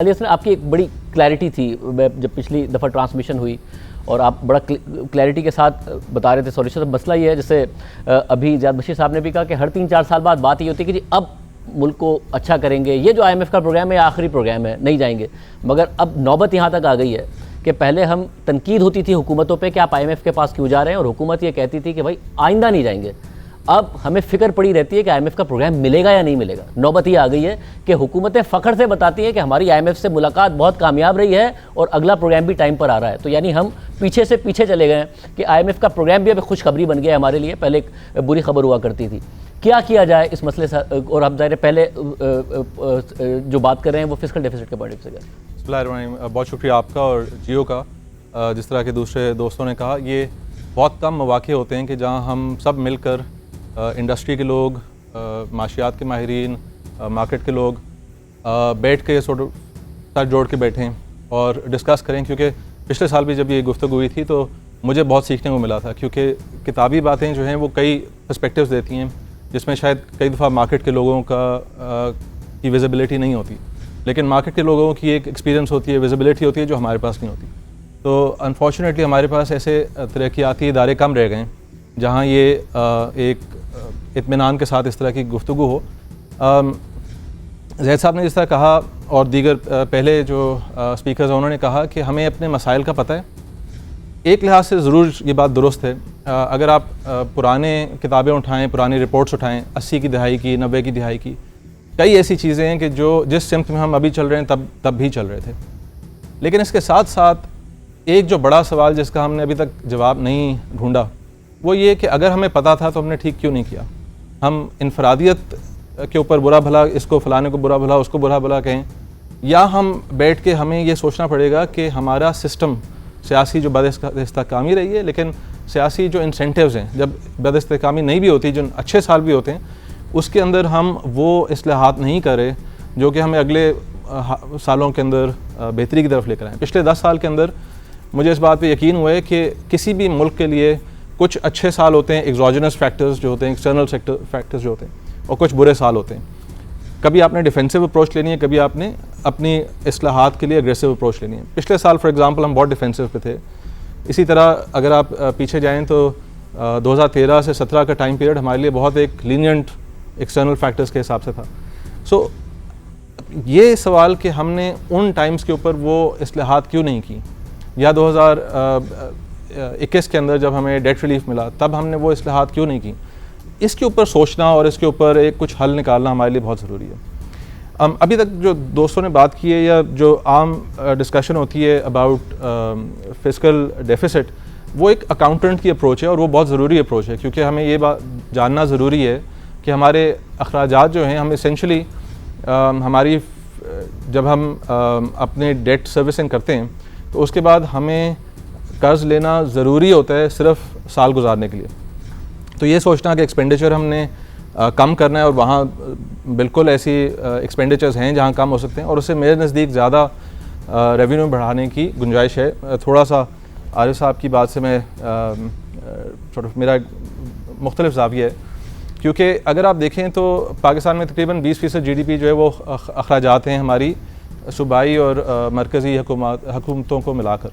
Alias ने आपकी एक बड़ी क्लैरिटी थी जब पिछली दफ़ा ट्रांसमिशन हुई और आप बड़ा क्लैरिटी के साथ बता रहे थे सॉल्यूशन। तो मसला ये है, जैसे अभी ज़ियाद बशीर साहब ने भी कहा कि हर 3-4 साल बाद बात ये होती है कि जी अब मुल्क को अच्छा करेंगे, ये जो IMF का प्रोग्राम है आखिरी प्रोग्राम है, नहीं जाएंगे। मगर अब नौबत यहाँ तक आ गई है कि पहले हम तनकीद होती थी हुकूमतों पर कि आप IMF के पास क्यों जा रहे हैं, और हुकूमत ये कहती थी कि भाई आइंदा नहीं जाएंगे। अब हमें फ़िक्र पड़ी रहती है कि IMF का प्रोग्राम मिलेगा या नहीं मिलेगा। नौबत ये आ गई है कि हुकूमतें फ़ख्र से बताती हैं कि हमारी IMF से मुलाकात बहुत कामयाब रही है और अगला प्रोग्राम भी टाइम पर आ रहा है। तो यानी हम पीछे से पीछे चले गए हैं कि IMF का प्रोग्राम भी अब खुशखबरी बन गया है हमारे लिए, पहले एक बुरी खबर हुआ करती थी। क्या किया जाए इस मसले से? और हम ज़ाहिर पहले जो बात कर रहे हैं वो फिस्कल डेफिसिट के पॉइंट ऑफ व्यू से। बहुत शुक्रिया आपका और जियो का। जिस तरह के दूसरे दोस्तों ने कहा, ये बहुत कम मौके होते हैं कि जहाँ हम सब मिलकर इंडस्ट्री के लोग, माशियात के माहिरीन, मार्केट के लोग बैठ के सर जोड़ के बैठें और डिस्कस करें। क्योंकि पिछले साल भी जब ये गुफ्तगू हुई थी तो मुझे बहुत सीखने को मिला था, क्योंकि किताबी बातें जो हैं वो कई पर्सपेक्टिव्स देती हैं जिसमें शायद कई दफ़ा मार्केट के लोगों की विजिबिलिटी नहीं होती, लेकिन मार्केट के लोगों की एक एक्सपीरियंस होती है, विजिबिलिटी होती है जो हमारे पास नहीं होती। तो अनफॉर्चुनेटली हमारे पास ऐसे तरक्याती इदारे कम रह गए जहाँ ये एक इत्मीनान के साथ इस तरह की गुफ्तगू हो। ज़ैद साहब ने जिस तरह कहा और दीगर पहले जो स्पीकर्स हैं उन्होंने कहा कि हमें अपने मसाइल का पता है। एक लिहाज से ज़रूर ये बात दुरुस्त है। अगर आप पुराने किताबें उठाएं, पुरानी रिपोर्ट्स उठाएं, 80 की दहाई की, 90 की दहाई की, कई ऐसी चीज़ें हैं कि जो जिस सिमत में हम अभी चल रहे हैं तब भी चल रहे थे। लेकिन इसके साथ साथ एक जो बड़ा सवाल जिसका हमने अभी तक जवाब नहीं ढूंढा वो ये कि अगर हमें पता था तो हमने ठीक क्यों नहीं किया। हम इनफरादियत के ऊपर बुरा भला, इसको फलाने को बुरा भला, उसको बुरा भला कहें, या हम बैठ के हमें ये सोचना पड़ेगा कि हमारा सिस्टम सियासी जो बदइस्तेहकामी रही है, लेकिन सियासी जो इंसेंटिव्स हैं, जब बदइस्तेहकामी नहीं भी होती, जो अच्छे साल भी होते हैं, उसके अंदर हम वो इस्लाहात नहीं करें जो कि हमें अगले सालों के अंदर बेहतरी की तरफ लेकर आएँ। पिछले 10 साल के अंदर मुझे इस बात पर यकीन हुआ है कि किसी भी मुल्क के लिए कुछ अच्छे साल होते हैं, एक्सोजेनस फैक्टर्स जो होते हैं, एक्सटर्नल फैक्टर्स जो होते हैं, और कुछ बुरे साल होते हैं। कभी आपने डिफेंसिव अप्रोच लेनी है, कभी आपने अपनी इस्लाहात के लिए एग्रेसिव अप्रोच लेनी है। पिछले साल फॉर एग्जांपल हम बहुत डिफेंसिव पे थे। इसी तरह अगर आप पीछे जाएं तो 2013 से 17 का टाइम पीरियड हमारे लिए बहुत एक लीनियंट एक्सटर्नल फैक्टर्स के हिसाब से था। सो ये सवाल कि हमने उन टाइम्स के ऊपर वो इस्लाहात क्यों नहीं की, या 2021 के अंदर जब हमें डेट रिलीफ मिला तब हमने वो इस्लाहात क्यों नहीं की, इसके ऊपर सोचना और इसके ऊपर एक कुछ हल निकालना हमारे लिए बहुत ज़रूरी है। अभी तक जो दोस्तों ने बात की है या जो आम डिस्कशन होती है अबाउट फिस्कल डेफिसिट, वो एक अकाउंटेंट की अप्रोच है और वो बहुत ज़रूरी अप्रोच है, क्योंकि हमें ये बात जानना ज़रूरी है कि हमारे अखराजात जो हैं, हम इसेंशली हमारी जब हम अपने डेट सर्विसिंग करते हैं तो उसके बाद हमें कर्ज़ लेना ज़रूरी होता है सिर्फ साल गुजारने के लिए। तो ये सोचना कि एक्सपेंडिचर हमने कम करना है, और वहाँ बिल्कुल ऐसी एक्सपेंडिचर्स हैं जहाँ कम हो सकते हैं, और उससे मेरे नज़दीक ज़्यादा रेवेन्यू बढ़ाने की गुंजाइश है। थोड़ा सा आरिफ साहब की बात से मैं मेरा मुख्तलिफ ज़ाविया है, क्योंकि अगर आप देखें तो पाकिस्तान में तकरीबन 20% GDP जो है वो अखराजात हैं हमारी सूबाई और मरकज़ी हुकूमतों को मिलाकर।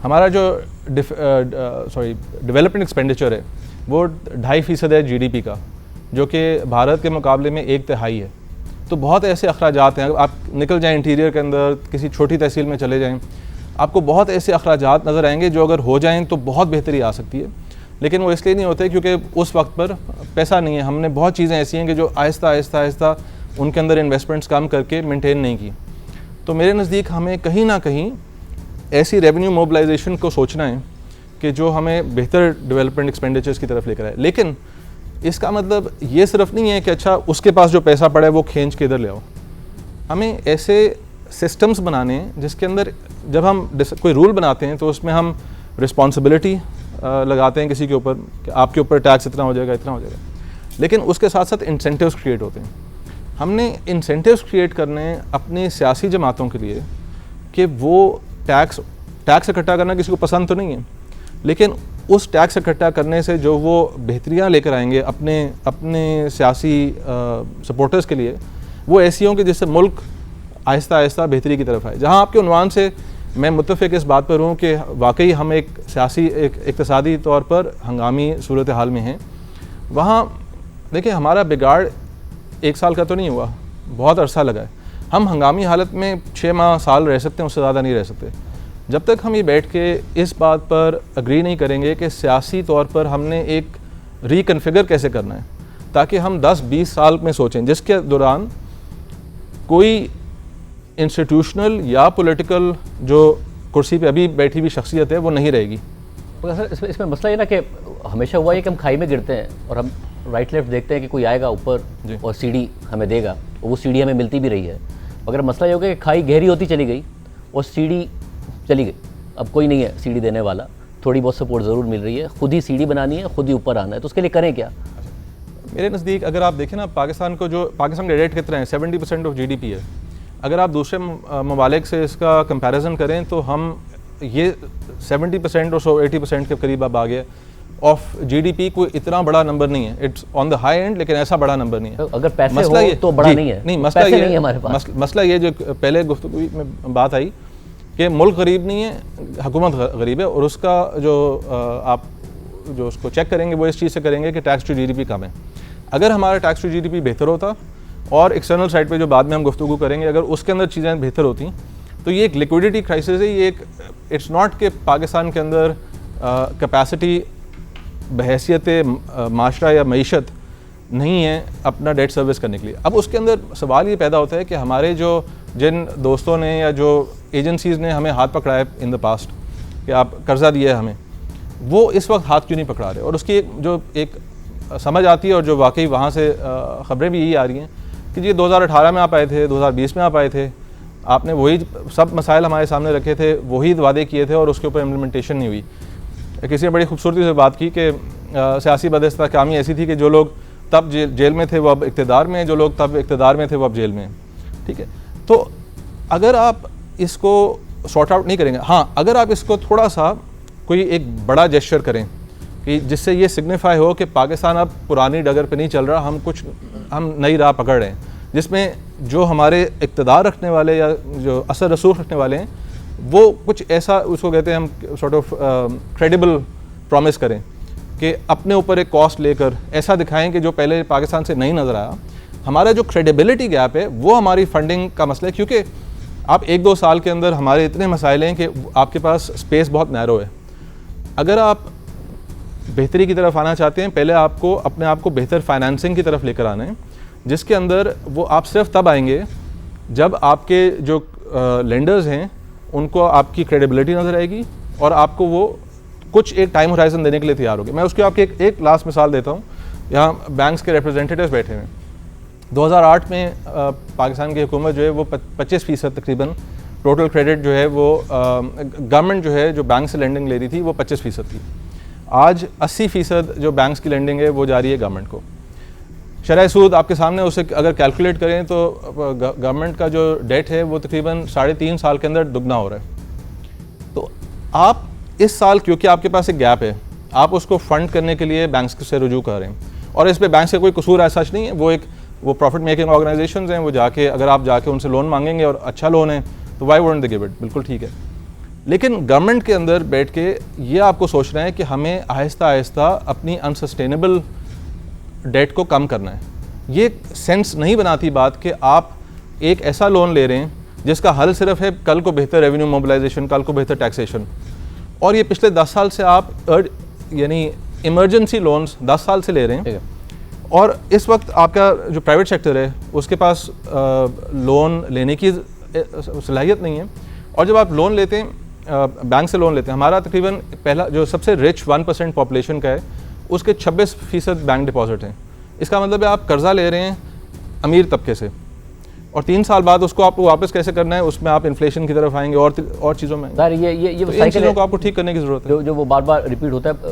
हमारा जो डेवलपमेंट एक्सपेंडिचर है वो 2.5% है GDP का, जो कि भारत के मुकाबले में 1/3 है। तो बहुत ऐसे अखराजात हैं, आप निकल जाएं इंटीरियर के अंदर, किसी छोटी तहसील में चले जाएं, आपको बहुत ऐसे अखराजात नज़र आएंगे जो अगर हो जाएं तो बहुत बेहतरी आ सकती है, लेकिन वो इसलिए नहीं होते क्योंकि उस वक्त पर पैसा नहीं है। हमने बहुत चीज़ें ऐसी हैं कि जो आहिस्ता आहिस्ता उनके अंदर इन्वेस्टमेंट्स कम करके मेनटेन नहीं की। तो मेरे नज़दीक हमें कहीं ना कहीं ऐसी रेवेन्यू मोबिलाइजेशन को सोचना है कि जो हमें बेहतर डेवलपमेंट एक्सपेंडिचर्स की तरफ लेकर आए। लेकिन इसका मतलब ये सिर्फ नहीं है कि अच्छा उसके पास जो पैसा पड़ा है वो खींच के इधर ले आओ। हमें ऐसे सिस्टम्स बनाने हैं जिसके अंदर जब हम कोई रूल बनाते हैं तो उसमें हम रिस्पॉन्सिबिलिटी लगाते हैं किसी के ऊपर कि आपके ऊपर टैक्स इतना हो जाएगा, इतना हो जाएगा, लेकिन उसके साथ साथ इंसेंटिव्स क्रिएट होते हैं। हमने इंसेंटिव्स क्रिएट करने अपनी सियासी जमातों के लिए कि वो टैक्स इकट्ठा करना किसी को पसंद तो नहीं है, लेकिन उस टैक्स इकट्ठा करने से जो वो बेहतरियाँ लेकर आएंगे अपने सियासी सपोर्टर्स के लिए, वो ऐसी हों कि जिससे मुल्क आहिस्ता आहिस्ता बेहतरी की तरफ आए। जहाँ आपके उन्वान से मैं मुत्तफ़िक इस बात पर हूँ कि वाकई हम एक सियासी एक इक़्तिसादी तौर पर हंगामी सूरत हाल में हैं। वहाँ देखिए हमारा बिगाड़ 1 साल का तो नहीं हुआ, बहुत अरसा लगा है। हम हंगामी हालत में 6 माह साल रह सकते हैं, उससे ज़्यादा नहीं रह सकते। जब तक हम ये बैठ के इस बात पर अग्री नहीं करेंगे कि सियासी तौर पर हमने एक रिकन्फिगर कैसे करना है, ताकि हम 10-20 साल में सोचें जिसके दौरान कोई इंस्टीट्यूशनल या पॉलिटिकल जो कुर्सी पे अभी बैठी हुई शख्सियत है वो नहीं रहेगी। तो सर इसमें मसला ये ना कि हमेशा हुआ है कि हम खाई में गिरते हैं और हम राइट लेफ्ट देखते हैं कि कोई आएगा ऊपर और सीढ़ी हमें देगा, और वो सीढ़ी हमें मिलती भी रही है। मगर मसला ये हो गया कि खाई गहरी होती चली गई और सीढ़ी चली गई, अब कोई नहीं है सीढ़ी देने वाला। थोड़ी बहुत सपोर्ट ज़रूर मिल रही है, खुद ही सीढ़ी बनानी है, खुद ही ऊपर आना है, तो उसके लिए करें क्या? मेरे नज़दीक अगर आप देखें ना, पाकिस्तान का रेट कितना है, 70% ऑफ GDP है। अगर आप दूसरे ममालिक से इसका कंपैरिजन करें तो हम ये 70% और 80% के करीब अब आ गए ऑफ GDP। कोई इतना बड़ा नंबर नहीं है, it's on the high and, लेकिन ऐसा बड़ा नंबर नहीं है। तो अगर पैसे हो तो बड़ा नहीं है, नहीं, मसला पैसे ये नहीं है हमारे पास। मसला ये जो पहले गुफ्तगू में बात आई कि मुल्क गरीब नहीं है, हुकूमत गरीब है, और उसका जो आप जो उसको चेक करेंगे वो इस चीज़ से करेंगे कि टैक्स टू GDP कम है। अगर हमारा टैक्स टू GDP बेहतर होता और एक्सटर्नल साइड पे जो बाद में हम गुफ्तगू करेंगे, अगर उसके अंदर चीज़ें बेहतर होती तो ये एक लिक्विडिटी क्राइसिस है। ये एक इट्स नॉट कि पाकिस्तान के अंदर कैपेसिटी बहैसियत माशरा या मईशत नहीं है अपना डेट सर्विस करने के लिए। अब उसके अंदर सवाल ये पैदा होता है कि हमारे जिन दोस्तों ने या जो एजेंसीज़ ने हमें हाथ पकड़ा है इन द पास्ट कि आप कर्जा दिया है हमें, वो इस वक्त हाथ क्यों नहीं पकड़ा रहे? और उसकी जो एक समझ आती है और जो वाकई वहाँ से ख़बरें भी यही आ रही हैं कि जी 2018 में आप आए थे, 2020 में आप आए थे, आपने वही सब मसाइल हमारे सामने रखे थे, वही वादे किए थे और उसके ऊपर इम्प्लीमेंटेशन नहीं हुई। किसी ने बड़ी खूबसूरती से बात की कि सियासी बदइस्तेहकामी ऐसी थी कि जो लोग तब जेल में थे वो अब इक़्तिदार में हैं, जो लोग तब इक़्तिदार में थे वो अब जेल में हैं। ठीक है, तो अगर आप इसको सॉर्ट आउट नहीं करेंगे, हाँ अगर आप इसको थोड़ा सा कोई एक बड़ा जेस्चर करें कि जिससे ये सिग्निफाई हो कि पाकिस्तान अब पुरानी डगर पे नहीं चल रहा, हम नई राह पकड़ रहे हैं, जिसमें जो हमारे इक़्तिदार रखने वाले या जो असर रसूख रखने वाले हैं वो कुछ ऐसा, उसको कहते हैं हम सॉर्ट ऑफ क्रेडिबल प्रॉमिस करें कि अपने ऊपर एक कॉस्ट लेकर ऐसा दिखाएं कि जो पहले पाकिस्तान से नहीं नज़र आया। हमारा जो क्रेडिबिलिटी गैप है वो हमारी फंडिंग का मसला है, क्योंकि आप 1-2 साल के अंदर हमारे इतने मसाइल हैं कि आपके पास स्पेस बहुत नैरो है। अगर आप बेहतरी की तरफ आना चाहते हैं, पहले आपको अपने आप को बेहतर फाइनेंसिंग की तरफ लेकर आना है, जिसके अंदर वो आप सिर्फ तब आएंगे जब आपके जो लेंडर्स हैं उनको आपकी क्रेडिबिलिटी नज़र आएगी और आपको वो कुछ एक टाइम होराइजन देने के लिए तैयार होगे। मैं उसकी आपकी एक लास्ट मिसाल देता हूँ। यहाँ बैंक्स के रिप्रेजेंटेटिव्स बैठे हुए हैं। 2008 में पाकिस्तान की हुकूमत जो है वो 25% तकरीबन टोटल क्रेडिट जो है वो गवर्नमेंट जो है जो बैंक से लेंडिंग ले रही थी वो 25% थी। आज 80% जो बैंक्स की लेंडिंग है वो जा रही है गवर्नमेंट को। शरह सूद आपके सामने, उसे अगर कैलकुलेट करें तो गवर्नमेंट का जो डेट है वो तकरीबन 3.5 साल के अंदर दुगना हो रहा है। तो आप इस साल, क्योंकि आपके पास एक गैप है, आप उसको फंड करने के लिए बैंक्स से रुजू कर रहे हैं, और इस पे बैंक से कोई कसूर ऐसा नहीं है। वो प्रॉफिट मेकिंग ऑर्गेनाइजेशंस हैं, वो जाके अगर आप जाके उनसे लोन मांगेंगे और अच्छा लोन है तो why won't they give it, बिल्कुल ठीक है। लेकिन गवर्नमेंट के अंदर बैठ के ये आपको सोचना है कि हमें आहिस्ता आहिस्ता अपनी अनसस्टेनेबल डेट को कम करना है। ये सेंस नहीं बनाती बात कि आप एक ऐसा लोन ले रहे हैं जिसका हल सिर्फ है कल को बेहतर रेवेन्यू मोबिलाइजेशन, कल को बेहतर टैक्सेशन, और ये पिछले 10 साल से आप यानी इमरजेंसी लोन्स 10 साल से ले रहे हैं, और इस वक्त आपका जो प्राइवेट सेक्टर है उसके पास लोन लेने की सलाहियत नहीं है। और जब आप लोन लेते हैं, बैंक से लोन लेते हैं, हमारा तकरीबन पहला जो सबसे रिच 1% पॉपुलेशन का है उसके 26% बैंक डिपॉजिट हैं। इसका मतलब है आप कर्जा ले रहे हैं अमीर तबके से, और 3 साल बाद उसको आपको वापस कैसे करना है, उसमें आप इन्फ्लेशन की तरफ आएंगे और चीज़ों में। ये तो इन चीज़ों को आपको ठीक करने की ज़रूरत है जो वो बार बार रिपीट होता है।